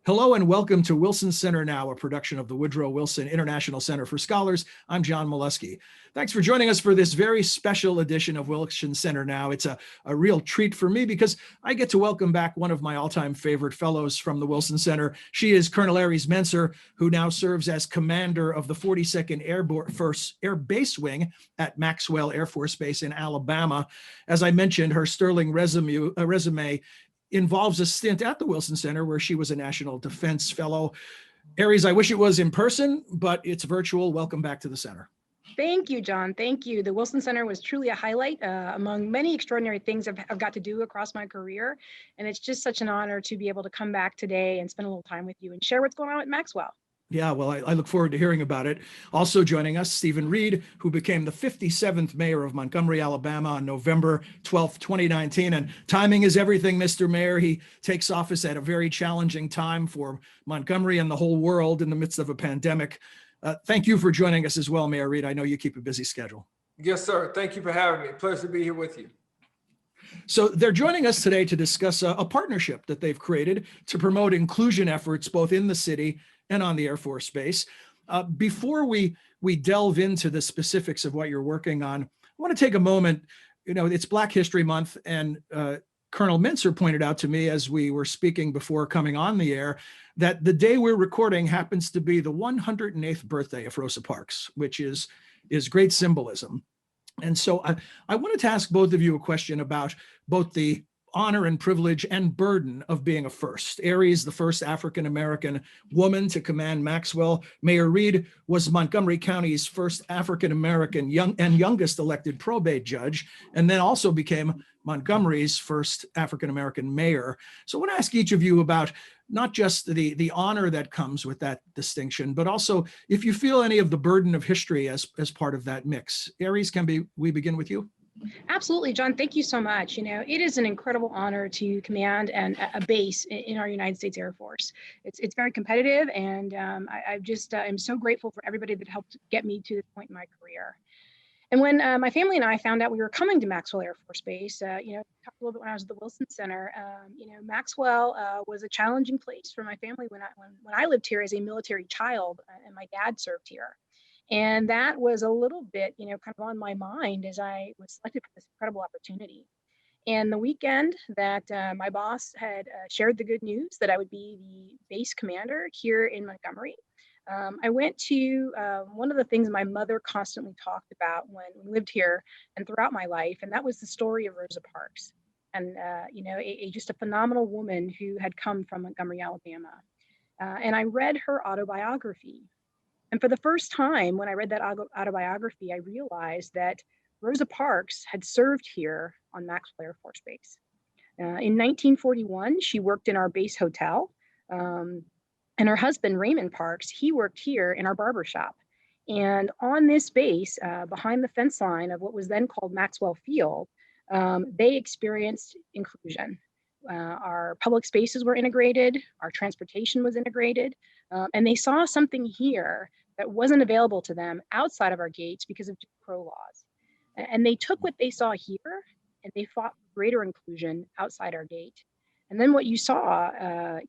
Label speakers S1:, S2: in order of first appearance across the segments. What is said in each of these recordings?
S1: Hello and welcome to Wilson Center Now, a production of the Woodrow Wilson International Center for Scholars. I'm John Molesky. Thanks for joining us for this very special edition of Wilson Center Now. It's a real treat for me because I get to welcome back one of my all-time favorite fellows from the Wilson Center. She is Colonel Eries Mentzer, who now serves as commander of the 42nd Air Base Wing at Maxwell Air Force Base in Alabama. As I mentioned, her sterling resume involves a stint at the Wilson Center where she was a National Defense Fellow. Eries, I wish it was in person, but it's virtual. Welcome back to the center.
S2: Thank you, John. Thank you. The Wilson Center was truly a highlight among many extraordinary things I've got to do across my career. And it's just such an honor to be able to come back today and spend a little time with you and share what's going on at Maxwell.
S1: Yeah, well, I look forward to hearing about it. Also joining us, Stephen Reed, who became the 57th mayor of Montgomery, Alabama on November 12th, 2019. And timing is everything, Mr. Mayor. He takes office at a very challenging time for Montgomery and the whole world in the midst of a pandemic. Thank you for joining us as well, Mayor Reed. I know you keep a busy schedule.
S3: Yes, sir. Thank you for having me. Pleasure to be here with you.
S1: So they're joining us today to discuss a partnership that they've created to promote inclusion efforts both in the city and on the Air Force Base. Before we delve into the specifics of what you're working on, I want to take a moment. You know, it's Black History Month, and Colonel Mentzer pointed out to me as we were speaking before coming on the air that the day we're recording happens to be the 108th birthday of Rosa Parks, which is great symbolism. And so I wanted to ask both of you a question about both the honor and privilege and burden of being a first. Eries, the first African-American woman to command Maxwell. Mayor Reed was Montgomery County's first African-American youngest elected probate judge, and then also became Montgomery's first African-American mayor. So I want to ask each of you about not just the honor that comes with that distinction, but also if you feel any of the burden of history as part of that mix. Eries, we begin with you?
S2: Absolutely, John. Thank you so much. You know, it is an incredible honor to command a base in our United States Air Force. It's very competitive, and I just am so grateful for everybody that helped get me to this point in my career. And when my family and I found out we were coming to Maxwell Air Force Base, you know, talked a little bit when I was at the Wilson Center. You know, Maxwell was a challenging place for my family when I lived here as a military child, and my dad served here. And that was a little bit, you know, kind of on my mind as I was selected for this incredible opportunity. And the weekend that my boss had shared the good news that I would be the base commander here in Montgomery, I went to one of the things my mother constantly talked about when we lived here and throughout my life, and that was the story of Rosa Parks. And, you know, just a phenomenal woman who had come from Montgomery, Alabama. And I read her autobiography. And for the first time, when I read that autobiography, I realized that Rosa Parks had served here on Maxwell Air Force Base. In 1941, she worked in our base hotel. And her husband, Raymond Parks, he worked here in our barber shop. And on this base, behind the fence line of what was then called Maxwell Field, they experienced inclusion. Our public spaces were integrated, our transportation was integrated, and they saw something here that wasn't available to them outside of our gates because of Jim Crow laws. And they took what they saw here and they fought for greater inclusion outside our gate. And then what you saw,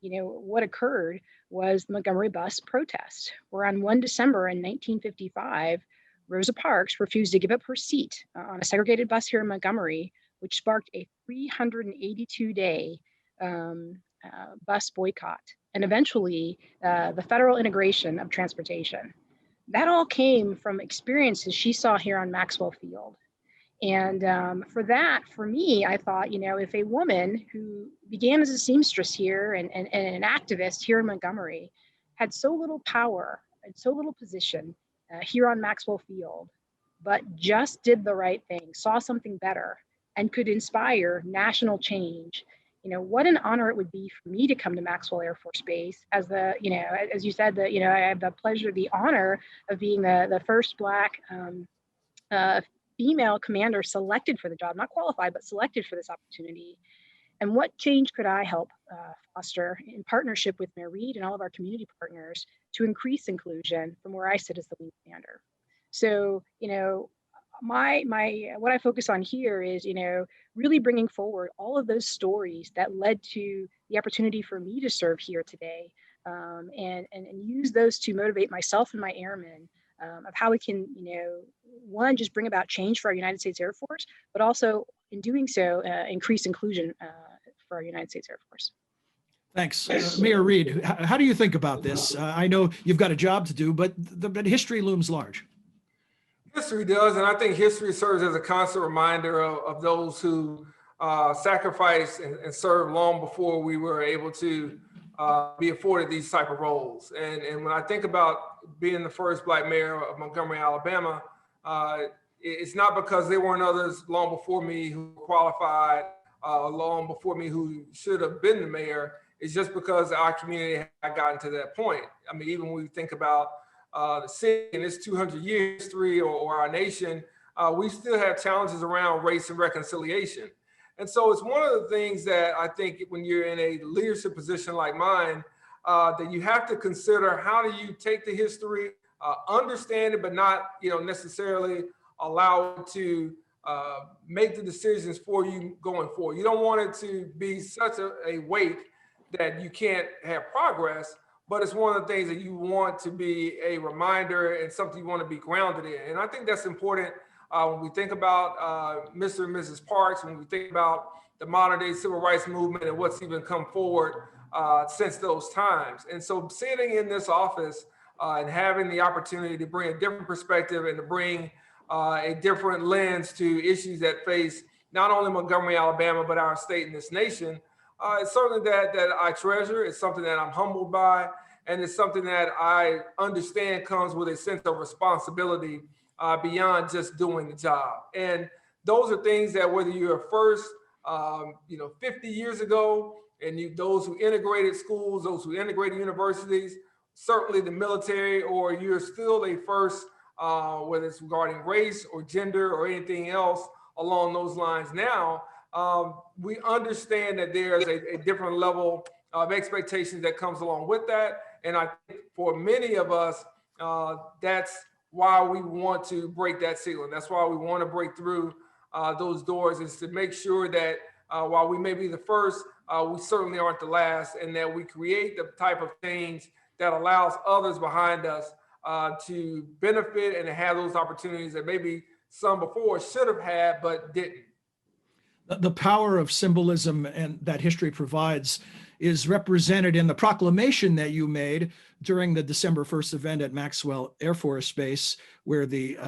S2: you know, what occurred was the Montgomery bus protest, where on 1 December in 1955, Rosa Parks refused to give up her seat on a segregated bus here in Montgomery, which sparked a 382-day bus boycott, and eventually the federal integration of transportation. That all came from experiences she saw here on Maxwell Field. And for me, I thought, you know, if a woman who began as a seamstress here and an activist here in Montgomery had so little power and so little position here on Maxwell Field, but just did the right thing, saw something better, and could inspire national change, you know, what an honor it would be for me to come to Maxwell Air Force Base as the, you know, as you said, you know, I have the pleasure, the honor of being the first Black female commander selected for the job, not qualified, but selected for this opportunity. And what change could I help foster in partnership with Mayor Reed and all of our community partners to increase inclusion from where I sit as the wing commander? So, you know, what I focus on here is, you know, really bringing forward all of those stories that led to the opportunity for me to serve here today, and use those to motivate myself and my airmen of how we can, one, just bring about change for our United States Air Force, but also in doing so, increase inclusion for our United States Air Force.
S1: Thanks. Mayor Reed, how do you think about this? I know you've got a job to do, but history looms large.
S3: History does, and I think history serves as a constant reminder of those who sacrificed and served long before we were able to be afforded these type of roles. And when I think about being the first Black mayor of Montgomery, Alabama, it's not because there weren't others long before me who qualified, long before me who should have been the mayor. It's just because our community had gotten to that point. I mean, even when we think about the city and its 200-year history or our nation, we still have challenges around race and reconciliation. And so it's one of the things that I think when you're in a leadership position like mine, that you have to consider, how do you take the history, understand it, but not necessarily allow it to make the decisions for you going forward. You don't want it to be such a weight that you can't have progress, but it's one of the things that you want to be a reminder and something you want to be grounded in. And I think that's important when we think about Mr. and Mrs. Parks, when we think about the modern day civil rights movement and what's even come forward since those times. And so sitting in this office and having the opportunity to bring a different perspective and to bring a different lens to issues that face not only Montgomery, Alabama, but our state and this nation, it's something that I treasure. It's something that I'm humbled by. And it's something that I understand comes with a sense of responsibility beyond just doing the job. And those are things that whether you're first, 50 years ago, and those who integrated schools, those who integrated universities, certainly the military, or you're still a first, whether it's regarding race or gender or anything else along those lines now, we understand that there's a different level of expectations that comes along with that. And I think for many of us, that's why we want to break that ceiling. That's why we want to break through those doors, is to make sure that while we may be the first, we certainly aren't the last, and that we create the type of change that allows others behind us to benefit and to have those opportunities that maybe some before should have had but didn't.
S1: The power of symbolism and that history provides is represented in the proclamation that you made during the December 1st event at Maxwell Air Force Base, where the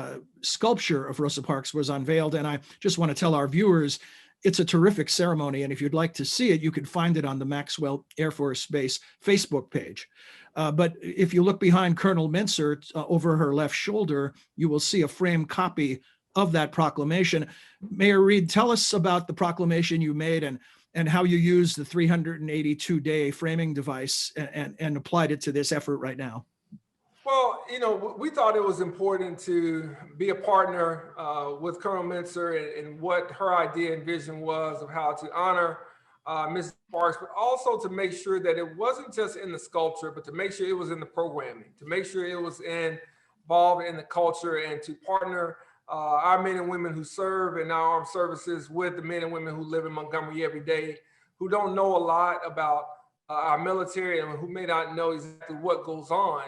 S1: sculpture of Rosa Parks was unveiled. And I just want to tell our viewers, it's a terrific ceremony. And if you'd like to see it, you can find it on the Maxwell Air Force Base Facebook page. But if you look behind Colonel Mentzer over her left shoulder, you will see a framed copy of that proclamation. Mayor Reed, tell us about the proclamation you made and how you used the 382-day framing device and applied it to this effort right now.
S3: Well, we thought it was important to be a partner with Colonel Mentzer and what her idea and vision was of how to honor Mrs. Parks, but also to make sure that it wasn't just in the sculpture, but to make sure it was in the programming, to make sure it was involved in the culture, and to partner our men and women who serve in our armed services with the men and women who live in Montgomery every day, who don't know a lot about our military and who may not know exactly what goes on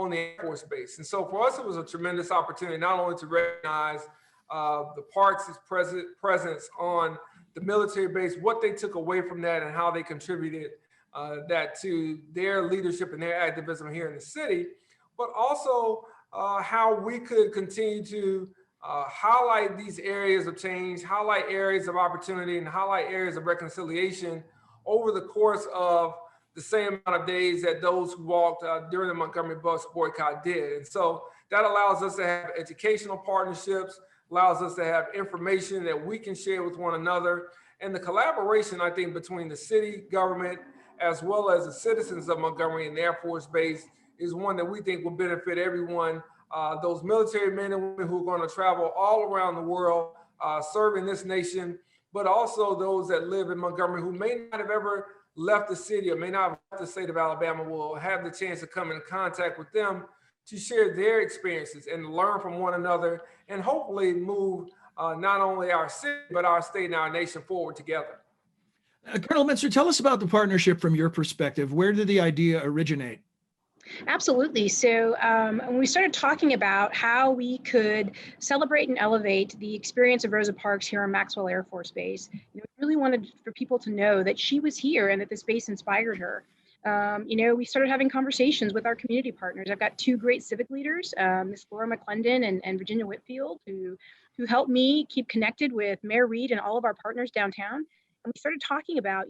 S3: the Air Force Base. And so for us, it was a tremendous opportunity, not only to recognize the Parks' presence on the military base, what they took away from that and how they contributed that to their leadership and their activism here in the city, but also how we could continue to highlight these areas of change, highlight areas of opportunity, and highlight areas of reconciliation over the course of the same amount of days that those who walked during the Montgomery bus boycott did. And so that allows us to have educational partnerships, allows us to have information that we can share with one another. And the collaboration, I think, between the city government as well as the citizens of Montgomery and the Air Force Base is one that we think will benefit everyone. Those military men and women who are going to travel all around the world, serving this nation, but also those that live in Montgomery who may not have ever left the city or may not have left the state of Alabama will have the chance to come in contact with them to share their experiences and learn from one another, and hopefully move not only our city, but our state and our nation forward together.
S1: Colonel Mentzer, tell us about the partnership from your perspective. Where did the idea originate?
S2: Absolutely. So when we started talking about how we could celebrate and elevate the experience of Rosa Parks here on Maxwell Air Force Base, we really wanted for people to know that she was here and that this base inspired her. We started having conversations with our community partners. I've got two great civic leaders, Ms. Laura McClendon and Virginia Whitfield, who helped me keep connected with Mayor Reed and all of our partners downtown. And we started talking about,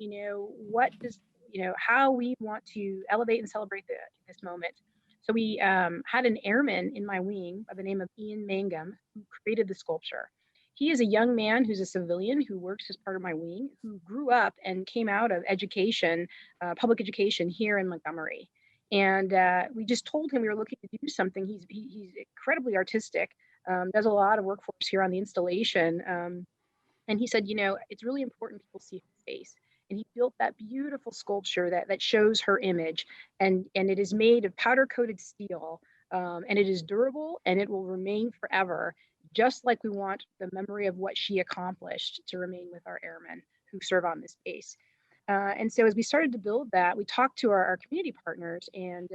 S2: how we want to elevate and celebrate this moment. So we had an airman in my wing by the name of Ian Mangum who created the sculpture. He is a young man who's a civilian who works as part of my wing, who grew up and came out of education, public education here in Montgomery. And we just told him we were looking to do something. He's incredibly artistic, does a lot of work for us here on the installation. And he said, it's really important people see her face. And he built that beautiful sculpture that shows her image. And it is made of powder coated steel. And it is durable and it will remain forever, just like we want the memory of what she accomplished to remain with our airmen who serve on this base. And so as we started to build that, we talked to our community partners, and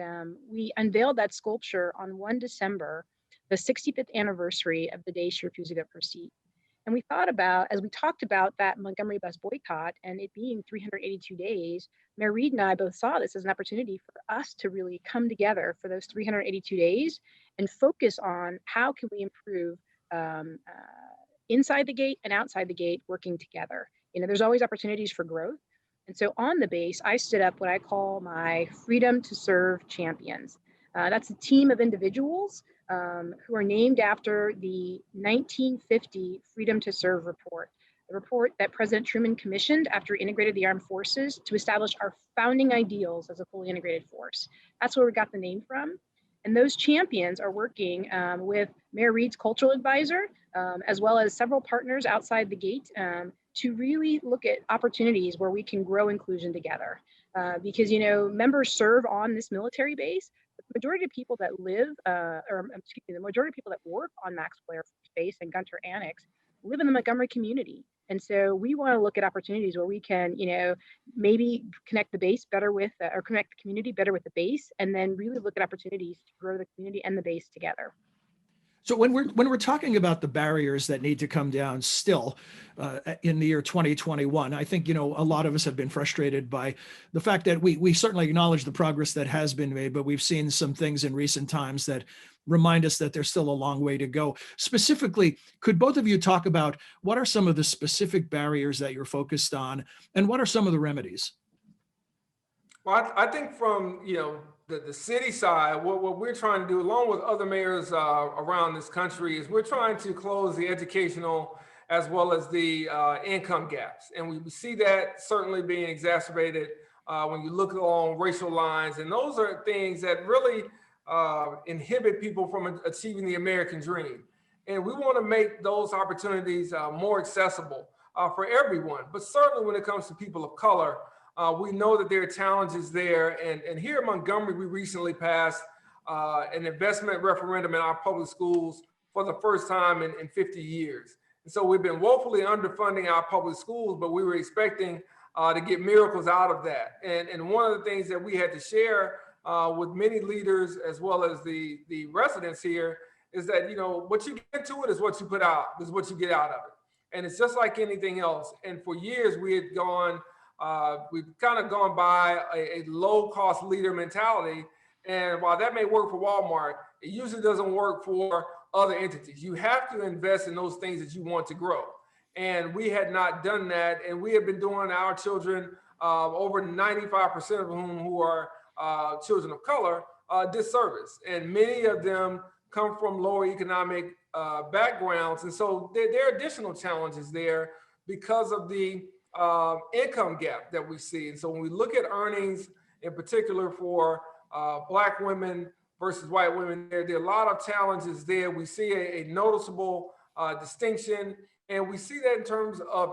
S2: we unveiled that sculpture on 1 December, the 65th anniversary of the day she refused to give up her seat. And we thought about, as we talked about that Montgomery bus boycott and it being 382 days, Mayor Reed and I both saw this as an opportunity for us to really come together for those 382 days and focus on how can we improve inside the gate and outside the gate working together. There's always opportunities for growth. And so on the base, I stood up what I call my Freedom to Serve champions. That's a team of individuals who are named after the 1950 Freedom to Serve report, the report that President Truman commissioned after he integrated the armed forces to establish our founding ideals as a fully integrated force. That's where we got the name from. And those champions are working with Mayor Reed's cultural advisor, as well as several partners outside the gate to really look at opportunities where we can grow inclusion together. Because, members serve on this military base. The majority of people that the majority of people that work on Maxwell Air Force Base and Gunter Annex live in the Montgomery community. And so we want to look at opportunities where we can, maybe connect the base better with, or connect the community better with the base, and then really look at opportunities to grow the community and the base together.
S1: So when we're talking about the barriers that need to come down still in the year 2021, I think, a lot of us have been frustrated by the fact that we certainly acknowledge the progress that has been made, but we've seen some things in recent times that remind us that there's still a long way to go. Specifically, could both of you talk about what are some of the specific barriers that you're focused on and what are some of the remedies?
S3: Well, I think from, the city side, what we're trying to do, along with other mayors around this country, is we're trying to close the educational as well as the income gaps. And we see that certainly being exacerbated when you look along racial lines. And those are things that really inhibit people from achieving the American dream. And we want to make those opportunities more accessible for everyone. But certainly when it comes to people of color, we know that there are challenges there. And here in Montgomery, we recently passed an investment referendum in our public schools for the first time in 50 years. And so we've been woefully underfunding our public schools, but we were expecting to get miracles out of that. And one of the things that we had to share with many leaders, as well as the residents here, is that, what you get into it is what you put out, is what you get out of it. And it's just like anything else. And for years we had we've kind of gone by a low-cost leader mentality. And while that may work for Walmart, it usually doesn't work for other entities. You have to invest in those things that you want to grow. And we had not done that. And we have been doing our children, over 95% of whom who are children of color, disservice. And many of them come from lower economic backgrounds. And so there are additional challenges there because of the income gap that we see. And so when we look at earnings in particular for Black women versus white women, there are a lot of challenges there. We see a noticeable distinction, and we see that in terms of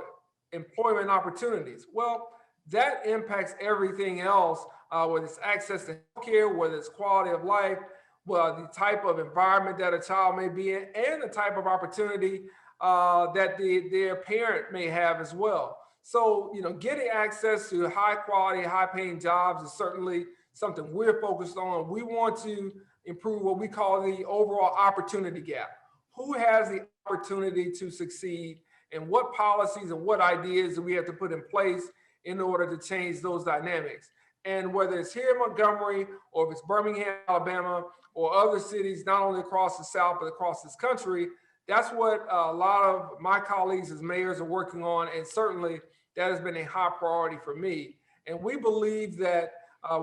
S3: employment opportunities. Well, that impacts everything else, whether it's access to healthcare, whether it's quality of life, well, the type of environment that a child may be in, and the type of opportunity that their parent may have as well. So, getting access to high quality, high paying jobs is certainly something we're focused on. We want to improve what we call the overall opportunity gap. Who has the opportunity to succeed, and what policies and what ideas do we have to put in place in order to change those dynamics? And whether it's here in Montgomery, or if it's Birmingham, Alabama, or other cities, not only across the South, but across this country, that's what a lot of my colleagues as mayors are working on. And certainly that has been a high priority for me. And we believe that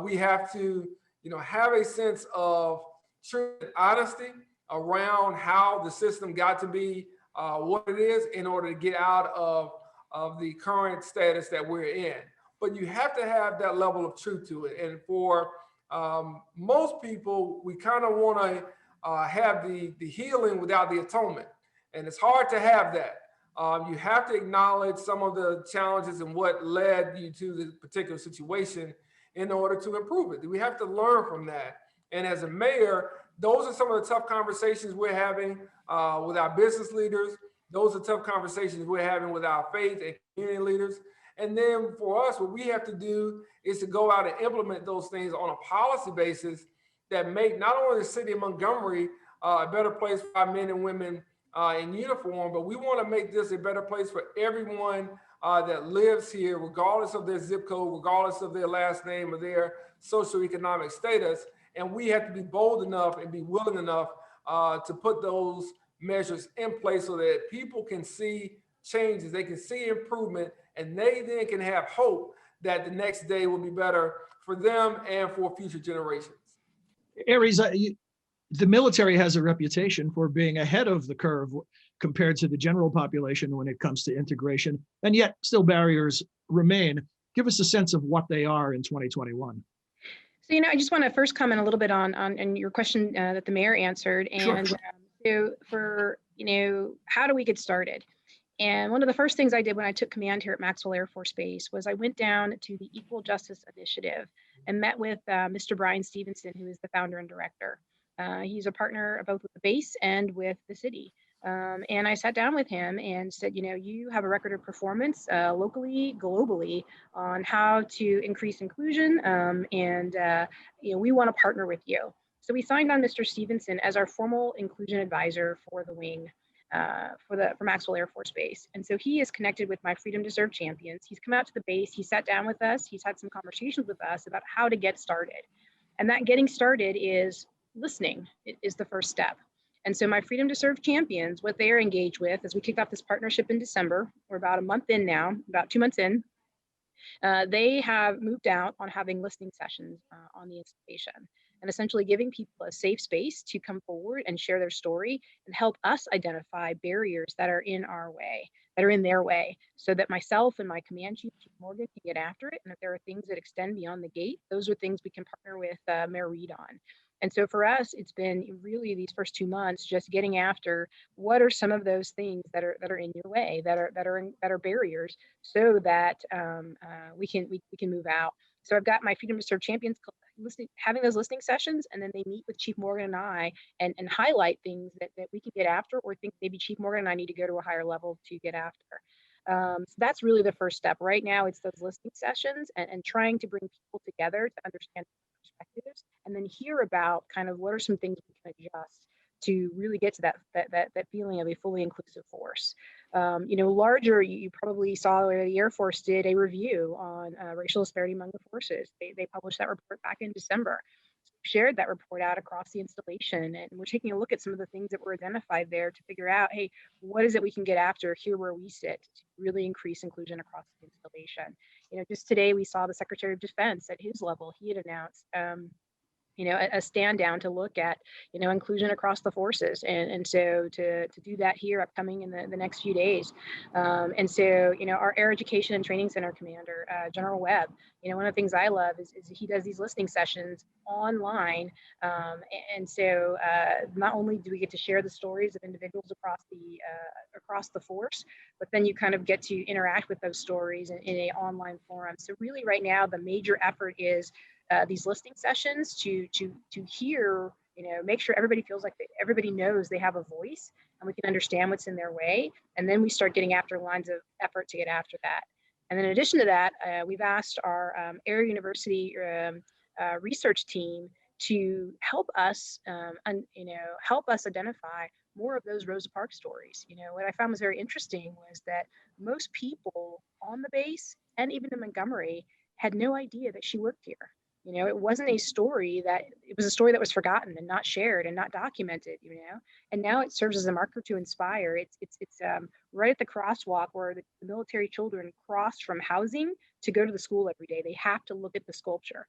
S3: we have to, have a sense of truth and honesty around how the system got to be what it is in order to get out of the current status that we're in. But you have to have that level of truth to it. And for most people, we kind of want to have the healing without the atonement. And it's hard to have that. You have to acknowledge some of the challenges and what led you to the particular situation in order to improve it. We have to learn from that. And as a mayor, those are some of the tough conversations we're having with our business leaders. Those are tough conversations we're having with our faith and community leaders. And then for us, what we have to do is to go out and implement those things on a policy basis that make not only the city of Montgomery a better place for our men and women in uniform, but we want to make this a better place for everyone that lives here, regardless of their zip code, regardless of their last name or their socioeconomic status. And we have to be bold enough and be willing enough to put those measures in place so that people can see changes, they can see improvement, and they then can have hope that the next day will be better for them and for future generations.
S1: Eries, the military has a reputation for being ahead of the curve compared to the general population when it comes to integration, and yet still barriers remain. Give us a sense of what they are in 2021.
S2: So, I just want to first comment a little bit on your question that the mayor answered. And
S1: Sure.
S2: So for, how do we get started? And one of the first things I did when I took command here at Maxwell Air Force Base was I went down to the Equal Justice Initiative and met with Mr. Brian Stevenson, who is the founder and director. He's a partner both with the base and with the city. And I sat down with him and said, you have a record of performance locally, globally on how to increase inclusion. And we want to partner with you. So we signed on Mr. Stevenson as our formal inclusion advisor for the wing. For Maxwell Air Force Base. And so he is connected with my Freedom to Serve champions. He's come out to the base, he sat down with us, he's had some conversations with us about how to get started. And that getting started is listening, is the first step. And so my Freedom to Serve champions, what they are engaged with, as we kicked off this partnership in December, we're about a month in now, about 2 months in, they have moved out on having listening sessions on the installation, and essentially giving people a safe space to come forward and share their story and help us identify barriers that are in our way, that are in their way, so that myself and my command chief, Chief Morgan, can get after it. And if there are things that extend beyond the gate, those are things we can partner with Mayor Reed on. And so for us, it's been really these first 2 months just getting after what are some of those things that are in your way, that are barriers, so that we can move out. So I've got my Freedom to Serve champions having those listening sessions, and then they meet with Chief Morgan and I and highlight things that we can get after, or think maybe Chief Morgan and I need to go to a higher level to get after. So that's really the first step. Right now, it's those listening sessions and trying to bring people together to understand perspectives, and then hear about kind of what are some things we can adjust to really get to that feeling of a fully inclusive force. Larger, you probably saw where the Air Force did a review on racial disparity among the forces. They published that report back in December. Shared that report out across the installation, and we're taking a look at some of the things that were identified there to figure out, hey, what is it we can get after here where we sit to really increase inclusion across the installation. Just today we saw the Secretary of Defense at his level, he had announced a stand down to look at, inclusion across the forces. And so to do that here upcoming in the next few days. And so, our Air Education and Training Center commander, General Webb, one of the things I love is he does these listening sessions online. And so not only do we get to share the stories of individuals across the force, but then you kind of get to interact with those stories in an online forum. So really right now, the major effort is these listening sessions to hear, make sure everybody feels like everybody knows they have a voice and we can understand what's in their way. And then we start getting after lines of effort to get after that. And then in addition to that, we've asked our Air University research team to help us, help us identify more of those Rosa Parks stories. What I found was very interesting was that most people on the base and even in Montgomery had no idea that she worked here. It wasn't a story it was a story that was forgotten and not shared and not documented, and now it serves as a marker to inspire. It's right at the crosswalk where the military children cross from housing to go to the school every day. They have to look at the sculpture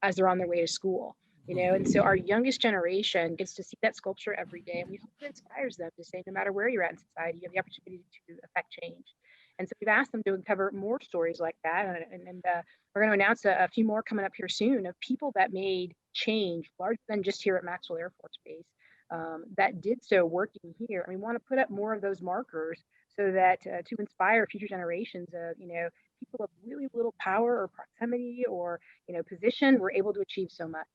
S2: as they're on their way to school, and so our youngest generation gets to see that sculpture every day, and we hope it inspires them to say, no matter where you're at in society, you have the opportunity to affect change. And so we've asked them to uncover more stories like that, and we're going to announce a few more coming up here soon of people that made change larger than just here at Maxwell Air Force Base, that did so working here. And we want to put up more of those markers so that to inspire future generations of people of really little power or proximity or position were able to achieve so much.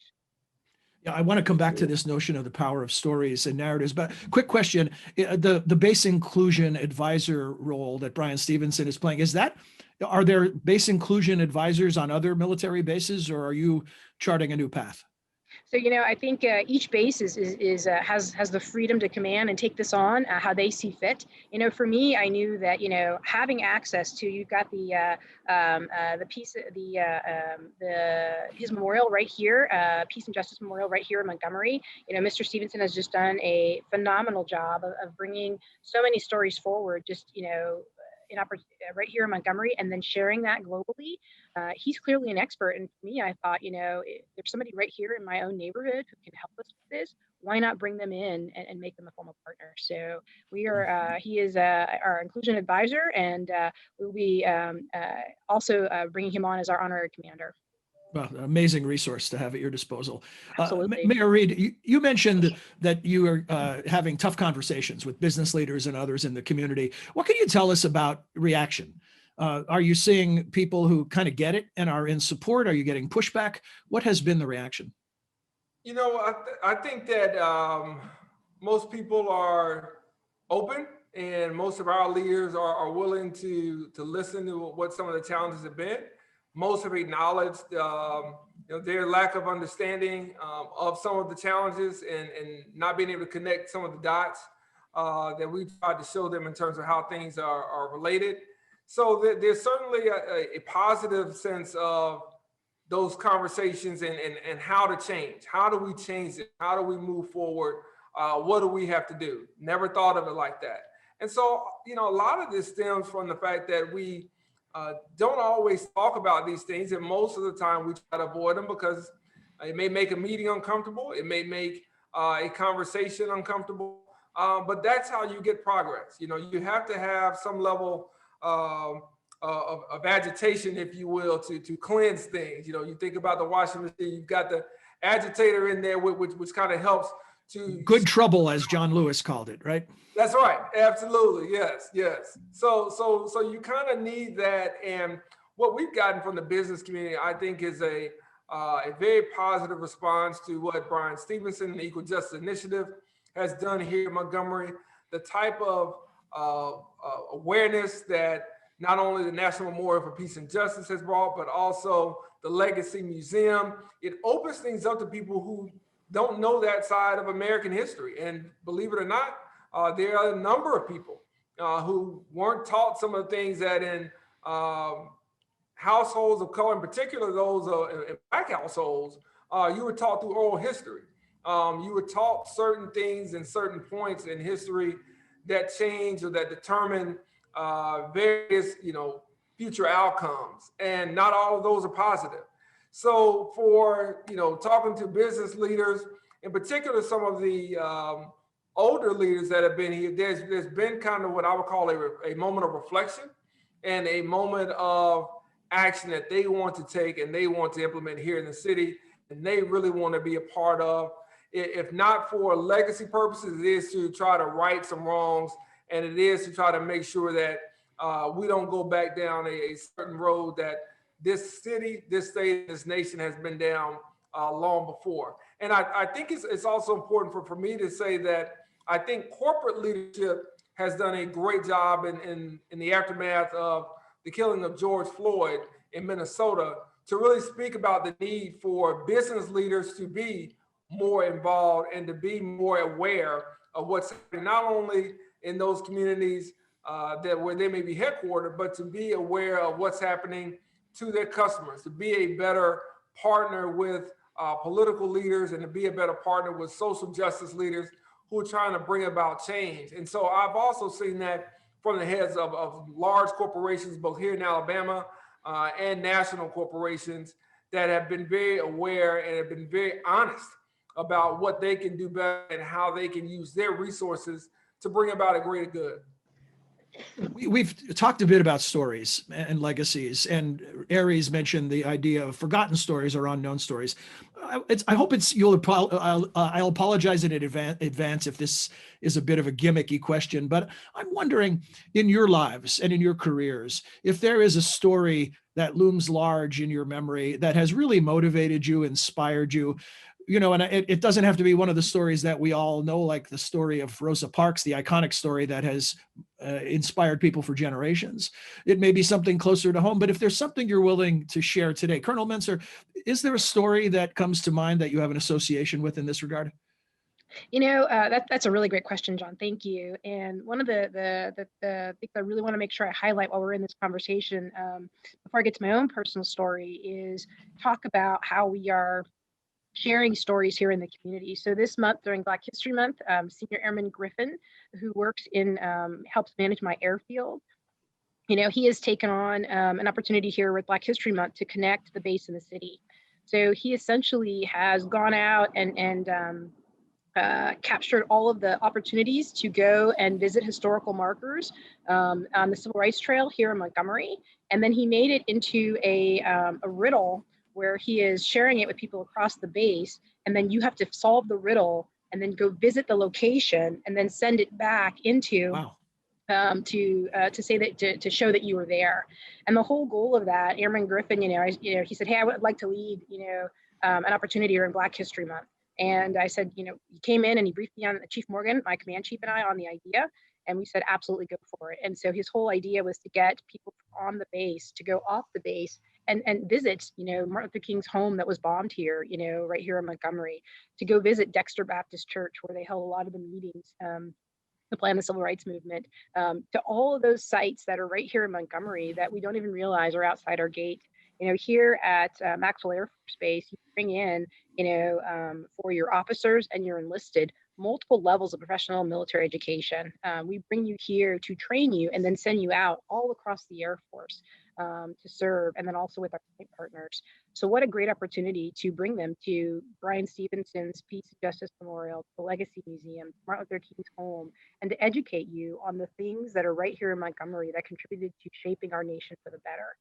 S1: Yeah, I want to come back to this notion of the power of stories and narratives, but quick question, the base inclusion advisor role that Brian Stevenson is playing, are there base inclusion advisors on other military bases, or are you charting a new path?
S2: So, I think each base has the freedom to command and take this on how they see fit. For me, I knew that having access to, you've got the piece, his memorial right here, Peace and Justice Memorial right here in Montgomery. Mr. Stevenson has just done a phenomenal job of bringing so many stories forward. Just right here in Montgomery, and then sharing that globally. He's clearly an expert. And for me, I thought, if there's somebody right here in my own neighborhood who can help us with this, why not bring them in and make them a formal partner? So he is our inclusion advisor, and we'll be also bringing him on as our honorary commander.
S1: Well, an amazing resource to have at your disposal.
S2: Absolutely.
S1: Mayor Reed, you mentioned that you are having tough conversations with business leaders and others in the community. What can you tell us about reaction? Are you seeing people who kind of get it and are in support? Are you getting pushback? What has been the reaction?
S3: I think that most people are open, and most of our leaders are willing to listen to what some of the challenges have been. Most have acknowledged their lack of understanding of some of the challenges and not being able to connect some of the dots that we've tried to show them in terms of how things are related. So there's certainly a positive sense of those conversations and how to change. How do we change it? How do we move forward? What do we have to do? Never thought of it like that. And so, a lot of this stems from the fact that we don't always talk about these things, and most of the time we try to avoid them because it may make a meeting uncomfortable, it may make a conversation uncomfortable, but that's how you get progress. You have to have some level of agitation, if you will, to cleanse things. You think about the washing machine, you've got the agitator in there, which kind of helps to
S1: good trouble, as John Lewis called it, right?
S3: That's right. Absolutely. Yes. So you kind of need that. And what we've gotten from the business community, I think, is a very positive response to what Brian Stevenson and the Equal Justice Initiative has done here in Montgomery. The type of awareness that not only the National Memorial for Peace and Justice has brought, but also the Legacy Museum. It opens things up to people who don't know that side of American history. And believe it or not, there are a number of people who weren't taught some of the things that in households of color, in particular those in Black households, you were taught through oral history. You were taught certain things and certain points in history that change or that determine various, future outcomes, and not all of those are positive. So for, talking to business leaders, in particular, some of the older leaders that have been here, there's been kind of what I would call a moment of reflection and a moment of action that they want to take and they want to implement here in the city, and they really want to be a part of. If not for legacy purposes, it is to try to right some wrongs, and it is to try to make sure that we don't go back down a certain road that this city, this state, this nation has been down long before. And I think it's also important for me to say that I think corporate leadership has done a great job in the aftermath of the killing of George Floyd in Minnesota, to really speak about the need for business leaders to be more involved and to be more aware of what's happening, not only in those communities that where they may be headquartered, but to be aware of what's happening to their customers, to be a better partner with political leaders, and to be a better partner with social justice leaders who are trying to bring about change. And so I've also seen that from the heads of large corporations, both here in Alabama and national corporations, that have been very aware and have been very honest about what they can do better and how they can use their resources to bring about a greater good.
S1: We've talked a bit about stories and legacies, and Eries mentioned the idea of forgotten stories or unknown stories. I hope I'll apologize in advance if this is a bit of a gimmicky question, but I'm wondering, in your lives and in your careers, if there is a story that looms large in your memory that has really motivated you, inspired you. And it doesn't have to be one of the stories that we all know, like the story of Rosa Parks, the iconic story that has inspired people for generations. It may be something closer to home, but if there's something you're willing to share today, Colonel Mentzer, is there a story that comes to mind that you have an association with in this regard?
S2: That's a really great question, John. Thank you. And one of the things I really want to make sure I highlight while we're in this conversation, before I get to my own personal story, is talk about how we are sharing stories here in the community. So this month, during Black History Month, Senior Airman Griffin, who works helps manage my airfield, he has taken on an opportunity here with Black History Month to connect the base and the city. So he essentially has gone out and captured all of the opportunities to go and visit historical markers on the Civil Rights Trail here in Montgomery. And then he made it into a riddle where he is sharing it with people across the base. And then you have to solve the riddle and then go visit the location and then send it back into to say that to show that you were there. And the whole goal of that, Airman Griffin, he said, hey, I would like to lead, an opportunity during Black History Month. And I said, he came in and he briefed me on Chief Morgan, my command chief, and I on the idea. And we said, absolutely go for it. And so his whole idea was to get people on the base to go off the base and visit, Martin Luther King's home that was bombed here, right here in Montgomery, to go visit Dexter Baptist Church, where they held a lot of the meetings to plan the civil rights movement, to all of those sites that are right here in Montgomery that we don't even realize are outside our gate. Here at Maxwell Air Force Base, you bring in, for your officers and your enlisted, multiple levels of professional military education. We bring you here to train you and then send you out all across the Air Force to serve, and then also with our partners. So what a great opportunity to bring them to Bryan Stevenson's Peace and Justice Memorial, the Legacy Museum, Martin Luther King's home, and to educate you on the things that are right here in Montgomery that contributed to shaping our nation for the better.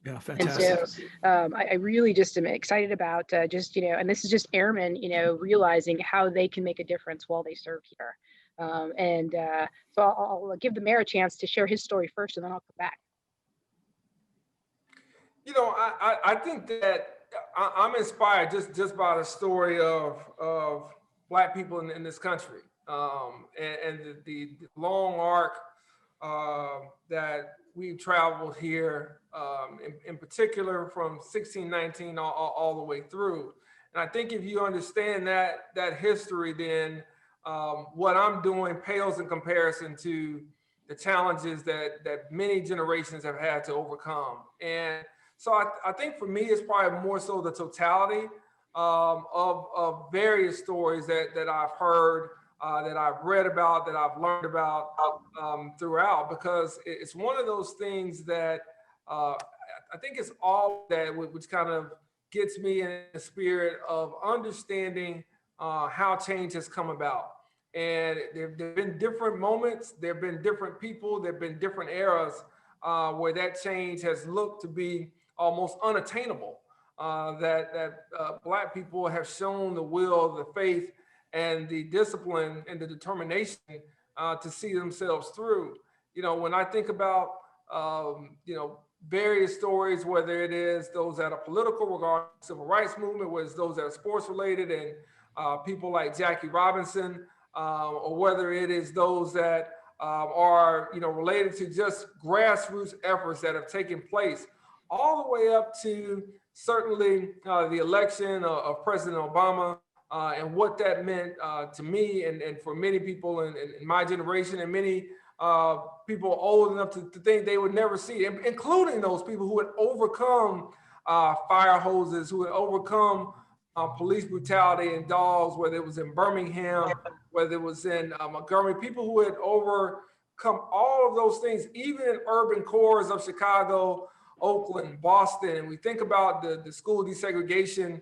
S1: Yeah, fantastic.
S2: And so I really just am excited about and this is just airmen, realizing how they can make a difference while they serve here. So I'll give the mayor a chance to share his story first, and then I'll come back.
S3: I think that I'm inspired just by the story of Black people in this country, and the long arc that we've traveled here, in particular from 1619 all the way through. And I think if you understand that history, then what I'm doing pales in comparison to the challenges that many generations have had to overcome. And so I think for me, it's probably more so the totality of various stories that I've heard, that I've read about, that I've learned about throughout, because it's one of those things that I think it's all that which kind of gets me in the spirit of understanding how change has come about. And there have been different moments, there have been different people, there have been different eras where that change has looked to be almost unattainable, that Black people have shown the will, the faith, and the discipline and the determination to see themselves through. When I think about, various stories, whether it is those that are political regarding the civil rights movement, whether it's those that are sports related and people like Jackie Robinson, or whether it is those that are, related to just grassroots efforts that have taken place all the way up to certainly the election of President Obama and what that meant to me and for many people in my generation and many people old enough to think they would never see it, including those people who had overcome fire hoses, who had overcome police brutality and dogs, whether it was in Birmingham, whether it was in Montgomery, people who had overcome all of those things, even in urban cores of Chicago, Oakland, Boston. And we think about the school desegregation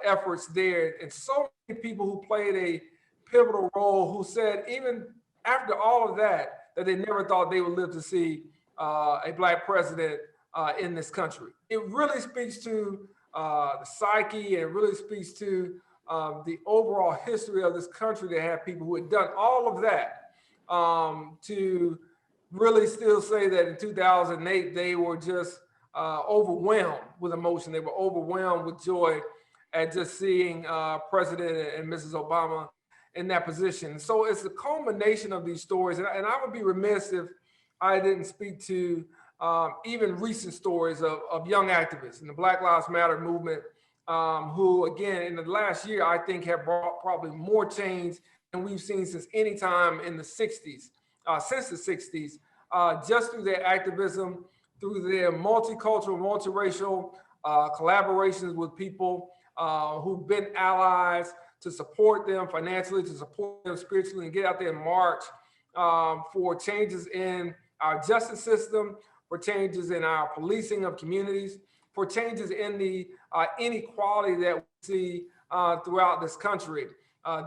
S3: efforts there, and so many people who played a pivotal role, who said even after all of that, that they never thought they would live to see a Black president in this country. It really speaks to the psyche, and it really speaks to the overall history of this country to have people who had done all of that to really still say that in 2008, they were just overwhelmed with emotion. They were overwhelmed with joy at just seeing President and Mrs. Obama in that position. So it's a culmination of these stories. And I would be remiss if I didn't speak to even recent stories of young activists in the Black Lives Matter movement, who, again, in the last year, I think have brought probably more change than we've seen since any time in the 60s, since the 60s, just through their activism, through their multicultural, multiracial collaborations with people who've been allies, to support them financially, to support them spiritually, and get out there and march for changes in our justice system, for changes in our policing of communities, for changes in the inequality that we see throughout this country.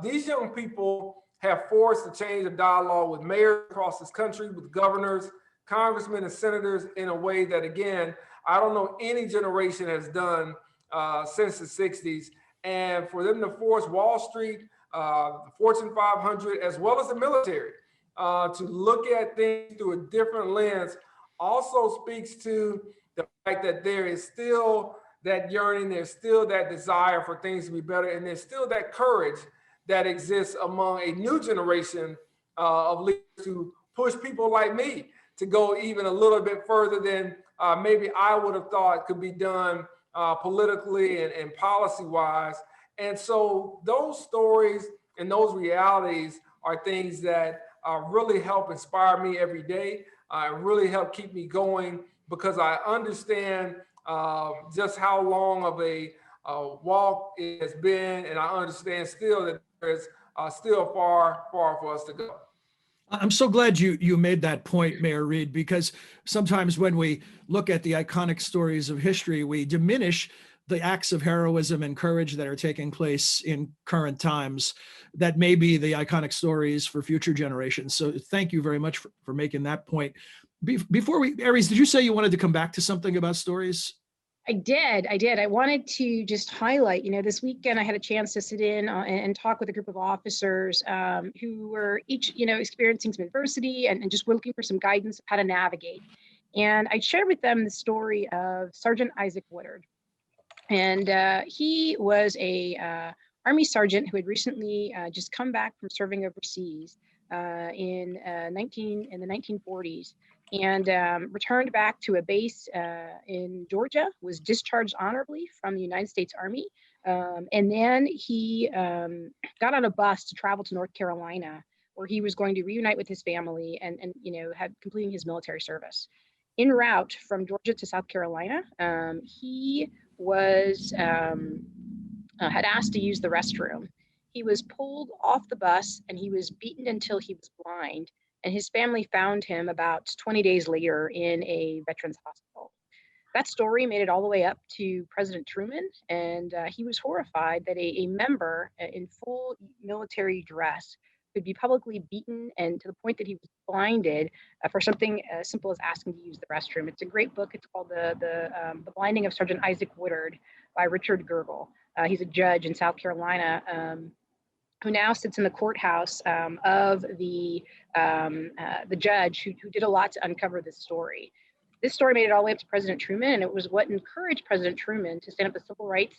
S3: These young people have forced a change of dialogue with mayors across this country, with governors, congressmen, and senators in a way that, again, I don't know any generation has done since the 60s. And for them to force Wall Street, the Fortune 500, as well as the military, to look at things through a different lens also speaks to the fact that there is still that yearning, there's still that desire for things to be better, and there's still that courage that exists among a new generation of leaders to push people like me to go even a little bit further than maybe I would have thought could be done politically and policy-wise. And so those stories and those realities are things that really help inspire me every day, really help keep me going, because I understand just how long of a walk it has been, and I understand still that there's still far for us to go.
S1: I'm so glad you made that point, Mayor Reed, because sometimes when we look at the iconic stories of history, we diminish the acts of heroism and courage that are taking place in current times that may be the iconic stories for future generations. So thank you very much for making that point. Before Eries, did you say you wanted to come back to something about stories?
S2: I did. I wanted to just highlight, this weekend I had a chance to sit in and talk with a group of officers who were each, experiencing some adversity and just were looking for some guidance how to navigate. And I shared with them the story of Sergeant Isaac Woodard. And he was a Army sergeant who had recently just come back from serving overseas in the 1940s. And returned back to a base in Georgia, was discharged honorably from the United States Army. And then he got on a bus to travel to North Carolina, where he was going to reunite with his family and had completing his military service. En route from Georgia to South Carolina, he was had asked to use the restroom. He was pulled off the bus and he was beaten until he was blind. And his family found him about 20 days later in a veterans hospital. That story made it all the way up to President Truman, and he was horrified that a member in full military dress could be publicly beaten, and to the point that he was blinded for something as simple as asking to use the restroom. It's a great book. It's called The Blinding of Sergeant Isaac Woodard by Richard Gergel. He's a judge in South Carolina, who now sits in the courthouse of the judge who did a lot to uncover this story. This story made it all the way up to President Truman, and it was what encouraged President Truman to stand up the Civil Rights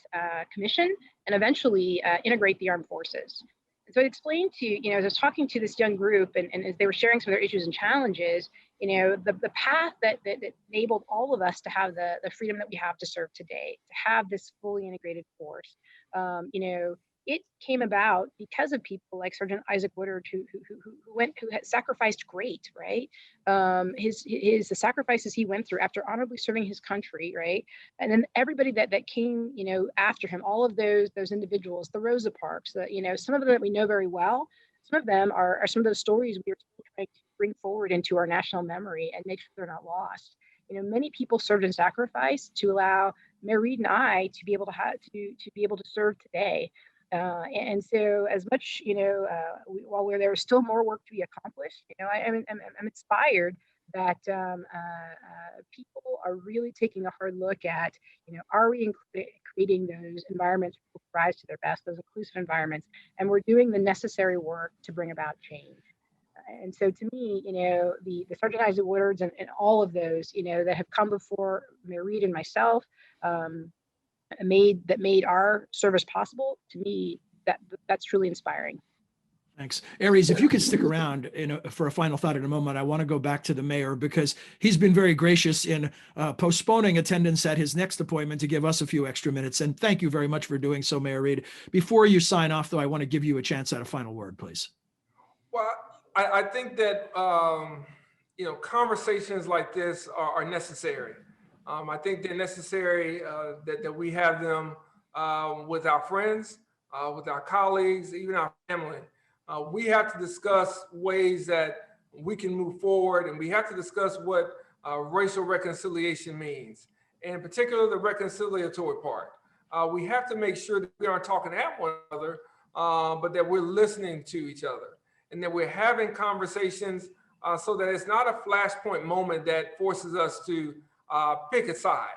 S2: Commission and eventually integrate the armed forces. So I explained to, as I was talking to this young group and as they were sharing some of their issues and challenges, the path that enabled all of us to have the freedom that we have to serve today, to have this fully integrated force, it came about because of people like Sergeant Isaac Woodard, who had sacrificed great, right? The sacrifices he went through after honorably serving his country, right? And then everybody that came, after him, all of those individuals, the Rosa Parks, some of them that we know very well. Some of them are some of those stories we are trying to bring forward into our national memory and make sure they're not lost. Many people served and sacrificed to allow Mayor Reed and I to be able to be able to serve today. And so, as much while there is still more work to be accomplished, I'm inspired that people are really taking a hard look at, are we creating those environments where people rise to their best, those inclusive environments, and we're doing the necessary work to bring about change. And so, to me, the Sergeant Isaac Woodards and all of those, that have come before Mayor Reed and myself. Made our service possible, to me, that's truly inspiring.
S1: Thanks. Eries, if you could stick around for a final thought in a moment, I want to go back to the mayor because he's been very gracious in postponing attendance at his next appointment to give us a few extra minutes. And thank you very much for doing so, Mayor Reed. Before you sign off, though, I want to give you a chance at a final word, please.
S3: Well, I think that, conversations like this are necessary. I think they're necessary that we have them with our friends, with our colleagues, even our family. We have to discuss ways that we can move forward, and we have to discuss what racial reconciliation means, and in particular, the reconciliatory part. We have to make sure that we aren't talking at one another, but that we're listening to each other, and that we're having conversations so that it's not a flashpoint moment that forces us to pick a side.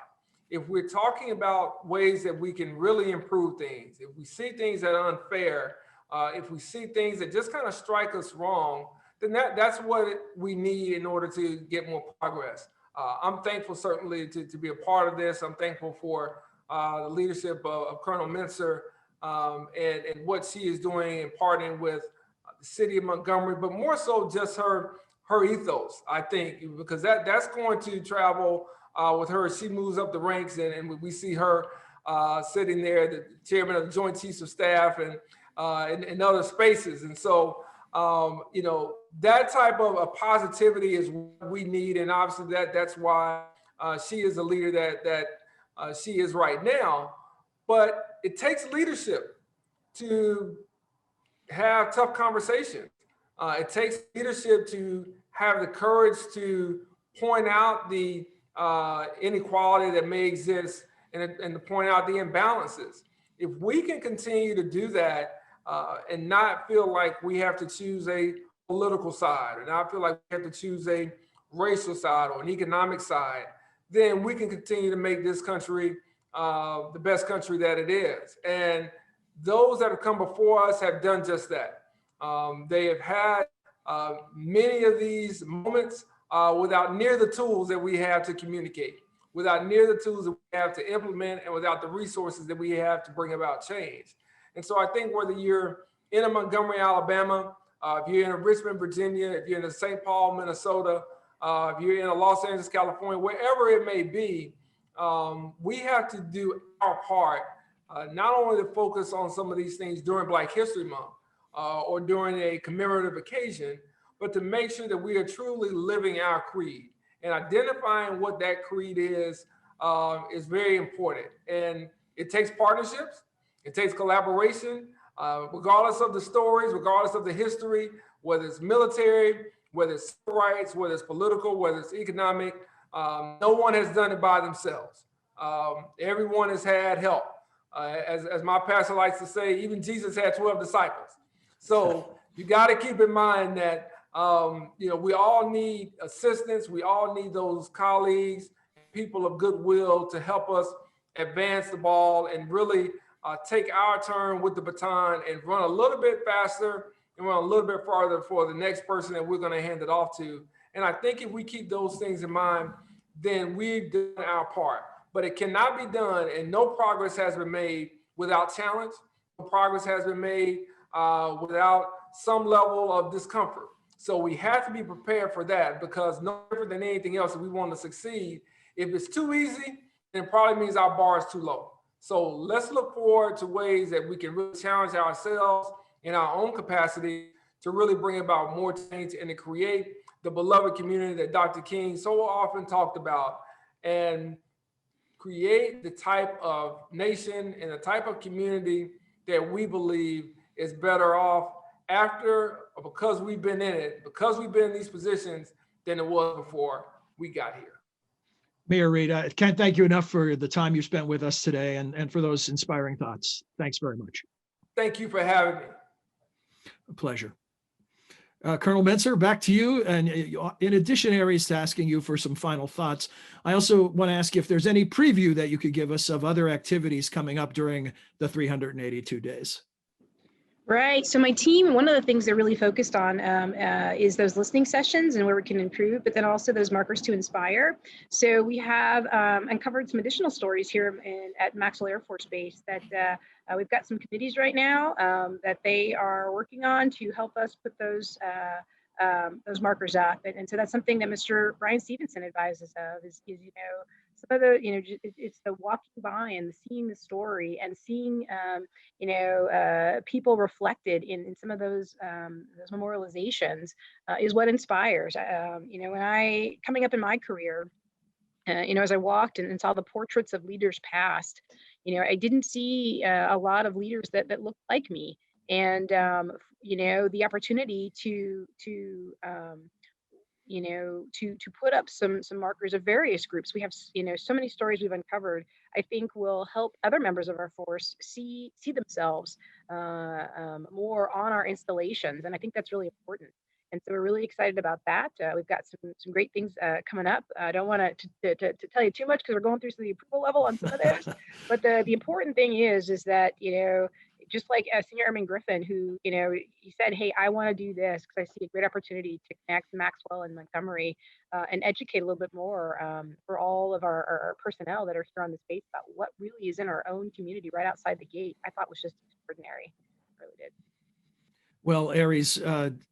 S3: If we're talking about ways that we can really improve things, if we see things that are unfair, if we see things that just kind of strike us wrong, then that's what we need in order to get more progress. I'm thankful certainly to be a part of this. I'm thankful for the leadership of Colonel Mentzer and what she is doing and partnering with the city of Montgomery, but more so just her ethos, I think, because that's going to travel with her. She moves up the ranks, and we see her sitting there, the chairman of the Joint Chiefs of Staff, and in other spaces. And so, that type of positivity is what we need, and obviously that's why she is the leader that she is right now. But it takes leadership to have tough conversations. It takes leadership to have the courage to point out the inequality that may exist and to point out the imbalances. If we can continue to do that and not feel like we have to choose a political side, or not feel like we have to choose a racial side or an economic side, then we can continue to make this country the best country that it is. And those that have come before us have done just that. They have had many of these moments without near the tools that we have to communicate, without near the tools that we have to implement, and without the resources that we have to bring about change. And so I think whether you're in a Montgomery, Alabama, if you're in a Richmond, Virginia, if you're in a St. Paul, Minnesota, if you're in a Los Angeles, California, wherever it may be, we have to do our part, not only to focus on some of these things during Black History Month or during a commemorative occasion, but to make sure that we are truly living our creed, and identifying what that creed is very important. And it takes partnerships, it takes collaboration, regardless of the stories, regardless of the history, whether it's military, whether it's civil rights, whether it's political, whether it's economic. No one has done it by themselves. Everyone has had help. As my pastor likes to say, even Jesus had 12 disciples. So you got to keep in mind that we all need assistance. We all need those colleagues, people of goodwill to help us advance the ball and really take our turn with the baton and run a little bit faster and run a little bit farther for the next person that we're going to hand it off to. And I think if we keep those things in mind, then we've done our part. But it cannot be done, and no progress has been made without challenge. No progress has been made without some level of discomfort. So we have to be prepared for that, because no different than anything else, if we want to succeed, if it's too easy, then it probably means our bar is too low. So let's look forward to ways that we can really challenge ourselves in our own capacity to really bring about more change and to create the beloved community that Dr. King so often talked about, and create the type of nation and the type of community that we believe is better off after, or because we've been in it, because we've been in these positions, than it was before we got here.
S1: Mayor Reed, I can't thank you enough for the time you spent with us today and for those inspiring thoughts. Thanks very much.
S3: Thank you for having me.
S1: A pleasure. Colonel Mentzer, back to you. And in addition, Eries, to asking you for some final thoughts, I also want to ask you if there's any preview that you could give us of other activities coming up during the 382 days.
S2: Right. So my team, one of the things they're really focused on is those listening sessions and where we can improve, but then also those markers to inspire. So we have uncovered some additional stories here at Maxwell Air Force Base that we've got some committees right now that they are working on to help us put those markers up. And so that's something that Mr. Brian Stevenson advises of is some of the, it's the walking by and seeing the story and seeing, people reflected in some of those memorializations is what inspires. When I, coming up in my career, as I walked and saw the portraits of leaders past, I didn't see a lot of leaders that looked like me. And, the opportunity to put up some markers of various groups. We have, so many stories we've uncovered, I think will help other members of our force see themselves more on our installations. And I think that's really important. And so we're really excited about that. We've got some great things coming up. I don't want to tell you too much because we're going through the approval level on some of those. But the important thing is that, just like Senior Airman Griffin, who, he said, hey, I want to do this because I see a great opportunity to connect Maxwell and Montgomery and educate a little bit more for all of our personnel that are here on the base about what really is in our own community right outside the gate. I thought was just extraordinary. I really did.
S1: Well, Eries,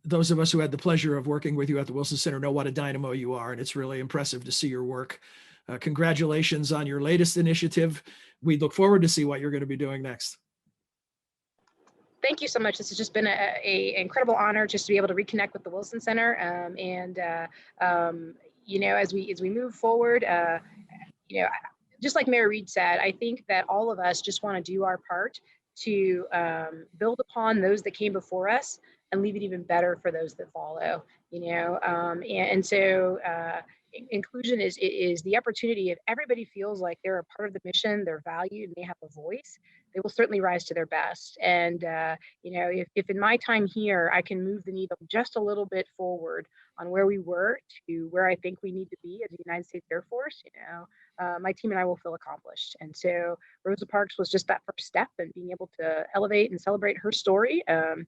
S1: those of us who had the pleasure of working with you at the Wilson Center know what a dynamo you are, and it's really impressive to see your work. Congratulations on your latest initiative. We look forward to see what you're going to be doing next.
S2: Thank you so much. This has just been an incredible honor just to be able to reconnect with the Wilson Center. As we move forward, just like Mayor Reed said, I think that all of us just want to do our part to build upon those that came before us and leave it even better for those that follow. So inclusion is the opportunity. If everybody feels like they're a part of the mission, they're valued, and they have a voice, they will certainly rise to their best. And if in my time here I can move the needle just a little bit forward on where we were to where I think we need to be as the United States Air Force, my team and I will feel accomplished. And so Rosa Parks was just that first step in being able to elevate and celebrate her story on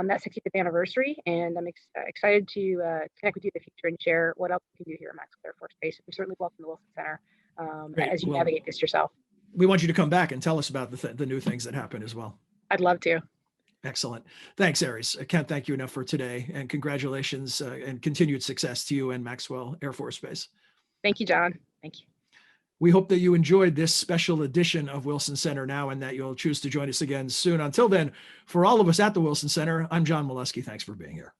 S2: that 60th anniversary. And I'm excited to connect with you in the future and share what else we can do here at Maxwell Air Force Base. We certainly welcome the Wilson Center as you navigate this yourself.
S1: We want you to come back and tell us about the new things that happen as well.
S2: I'd love to.
S1: Excellent. Thanks, Eries. I can't thank you enough for today, and congratulations and continued success to you and Maxwell Air Force Base.
S2: Thank you, John. Thank you.
S1: We hope that you enjoyed this special edition of Wilson Center Now and that you'll choose to join us again soon. Until then, for all of us at the Wilson Center, I'm John Molesky. Thanks for being here.